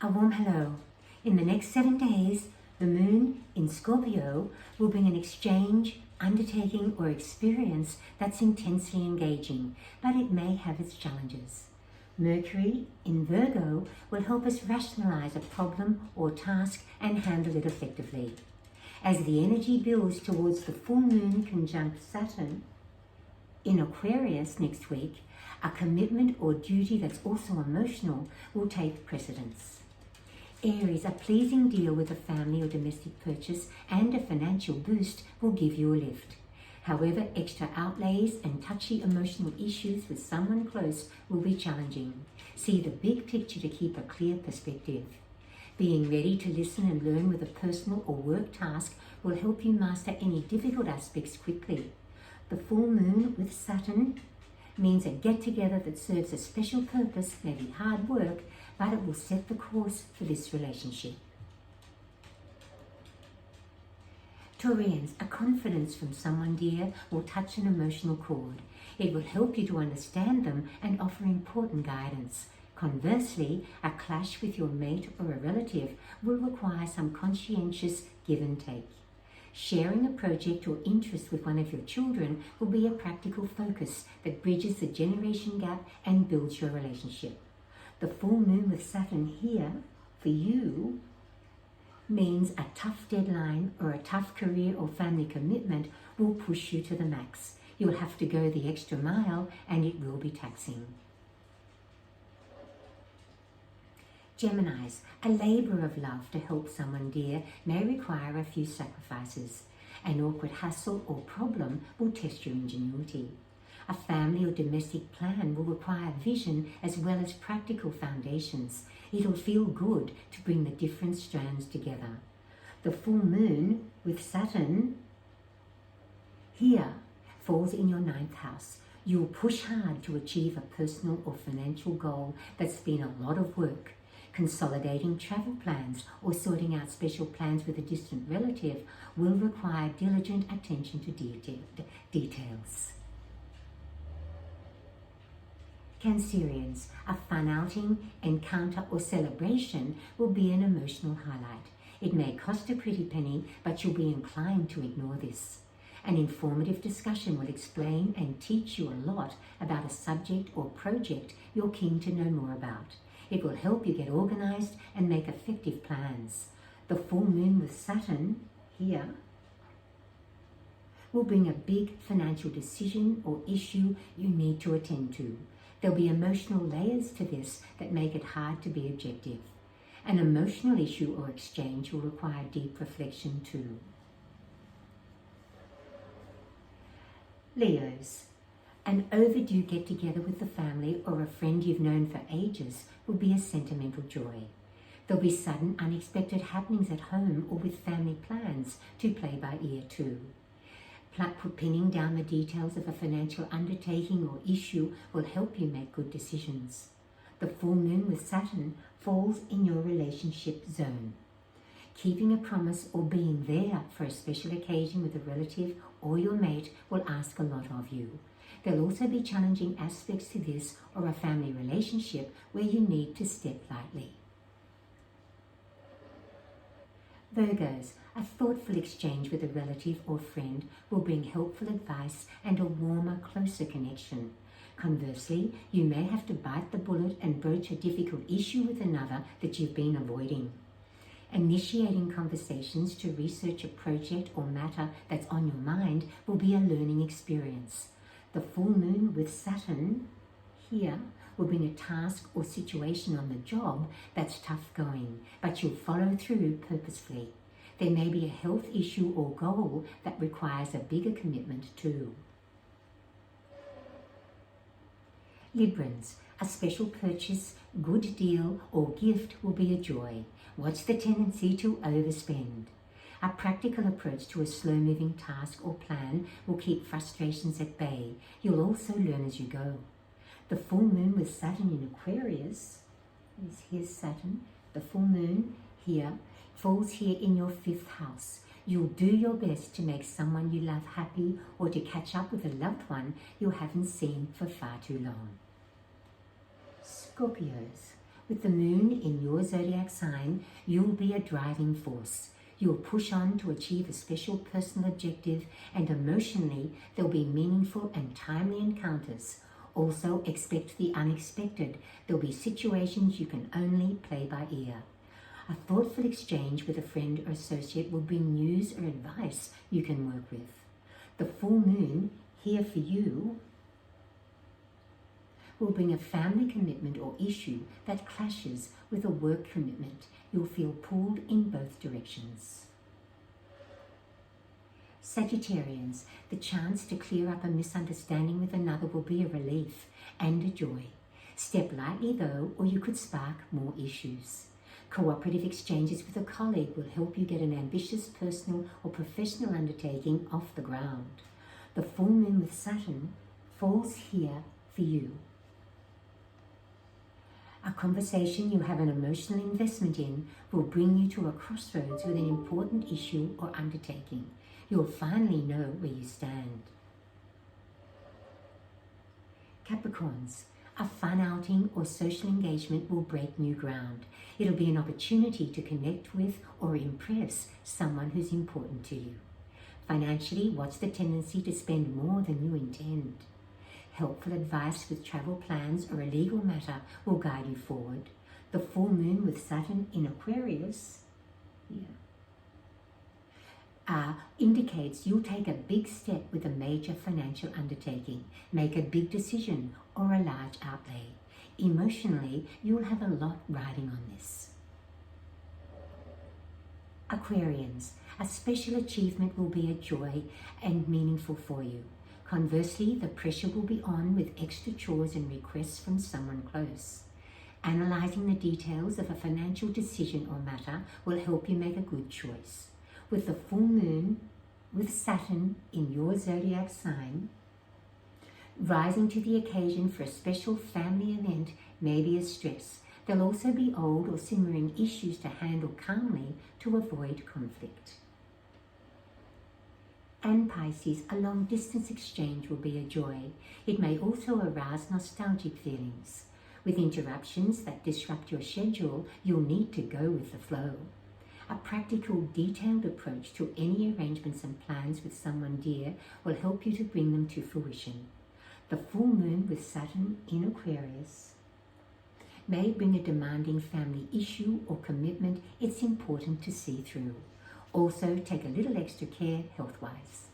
A warm hello. In the next 7 days, the moon in Scorpio will bring an exchange, undertaking or experience that's intensely engaging, but it may have its challenges. Mercury in Virgo will help us rationalise a problem or task and handle it effectively. As the energy builds towards the full moon conjunct Saturn in Aquarius next week, a commitment or duty that's also emotional will take precedence. Aries, a pleasing deal with a family or domestic purchase and a financial boost will give you a lift. However, extra outlays and touchy emotional issues with someone close will be challenging. See the big picture to keep a clear perspective. Being ready to listen and learn with a personal or work task will help you master any difficult aspects quickly. The full moon with Saturn means a get-together that serves a special purpose, maybe hard work, but it will set the course for this relationship. Taurians, a confidence from someone dear will touch an emotional chord. It will help you to understand them and offer important guidance. Conversely, a clash with your mate or a relative will require some conscientious give and take. Sharing a project or interest with one of your children will be a practical focus that bridges the generation gap and builds your relationship. The full moon with Saturn here for you means a tough deadline or a tough career or family commitment will push you to the max. You'll have to go the extra mile and it will be taxing. Geminis, a labour of love to help someone dear may require a few sacrifices. An awkward hassle or problem will test your ingenuity. A family or domestic plan will require vision as well as practical foundations. It'll feel good to bring the different strands together. The full moon with Saturn here falls in your 9th house. You'll push hard to achieve a personal or financial goal that's been a lot of work. Consolidating travel plans or sorting out special plans with a distant relative will require diligent attention to details. Cancerians, a fun outing, encounter or celebration will be an emotional highlight. It may cost a pretty penny, but you'll be inclined to ignore this. An informative discussion will explain and teach you a lot about a subject or project you're keen to know more about. It will help you get organised and make effective plans. The full moon with Saturn here will bring a big financial decision or issue you need to attend to. There'll be emotional layers to this that make it hard to be objective. An emotional issue or exchange will require deep reflection too. Leos, an overdue get-together with the family or a friend you've known for ages will be a sentimental joy. There'll be sudden, unexpected happenings at home or with family plans to play by ear too. Pinning down the details of a financial undertaking or issue will help you make good decisions. The full moon with Saturn falls in your relationship zone. Keeping a promise or being there for a special occasion with a relative or your mate will ask a lot of you. There'll also be challenging aspects to this or a family relationship where you need to step lightly. Virgos, a thoughtful exchange with a relative or friend will bring helpful advice and a warmer, closer connection. Conversely, you may have to bite the bullet and broach a difficult issue with another that you've been avoiding. Initiating conversations to research a project or matter that's on your mind will be a learning experience. The full moon with Saturn here will bring a task or situation on the job that's tough going, but you'll follow through purposefully. There may be a health issue or goal that requires a bigger commitment too. Librans, a special purchase, good deal or gift will be a joy. Watch the tendency to overspend. A practical approach to a slow-moving task or plan will keep frustrations at bay. You'll also learn as you go. The full moon with Saturn in Aquarius, here's Saturn, the full moon here, falls here in your 5th house. You'll do your best to make someone you love happy or to catch up with a loved one you haven't seen for far too long. Scorpios, With the moon in your zodiac sign, you'll be a driving force. You'll push on to achieve a special personal objective, and emotionally there'll be meaningful and timely encounters. Also expect the unexpected. There'll be situations you can only play by ear. A thoughtful exchange with a friend or associate will bring news or advice you can work with. The full moon here for you will bring a family commitment or issue that clashes with a work commitment. You'll feel pulled in both directions. Sagittarians, the chance to clear up a misunderstanding with another will be a relief and a joy. Step lightly though, or you could spark more issues. Cooperative exchanges with a colleague will help you get an ambitious personal or professional undertaking off the ground. The full moon with Saturn falls here for you. A conversation you have an emotional investment in will bring you to a crossroads with an important issue or undertaking. You'll finally know where you stand. Capricorns, a fun outing or social engagement will break new ground. It'll be an opportunity to connect with or impress someone who's important to you. Financially, watch the tendency to spend more than you intend. Helpful advice with travel plans or a legal matter will guide you forward. The full moon with Saturn in Aquarius indicates you'll take a big step with a major financial undertaking, make a big decision or a large outlay. Emotionally, you'll have a lot riding on this. Aquarians, a special achievement will be a joy and meaningful for you. Conversely, the pressure will be on with extra chores and requests from someone close. Analyzing the details of a financial decision or matter will help you make a good choice. With the full moon with Saturn in your zodiac sign, rising to the occasion for a special family event may be a stress. There'll also be old or simmering issues to handle calmly to avoid conflict. And Pisces, a long-distance exchange will be a joy. It may also arouse nostalgic feelings. With interruptions that disrupt your schedule, you'll need to go with the flow. A practical, detailed approach to any arrangements and plans with someone dear will help you to bring them to fruition. The full moon with Saturn in Aquarius may bring a demanding family issue or commitment it's important to see through. Also, take a little extra care health-wise.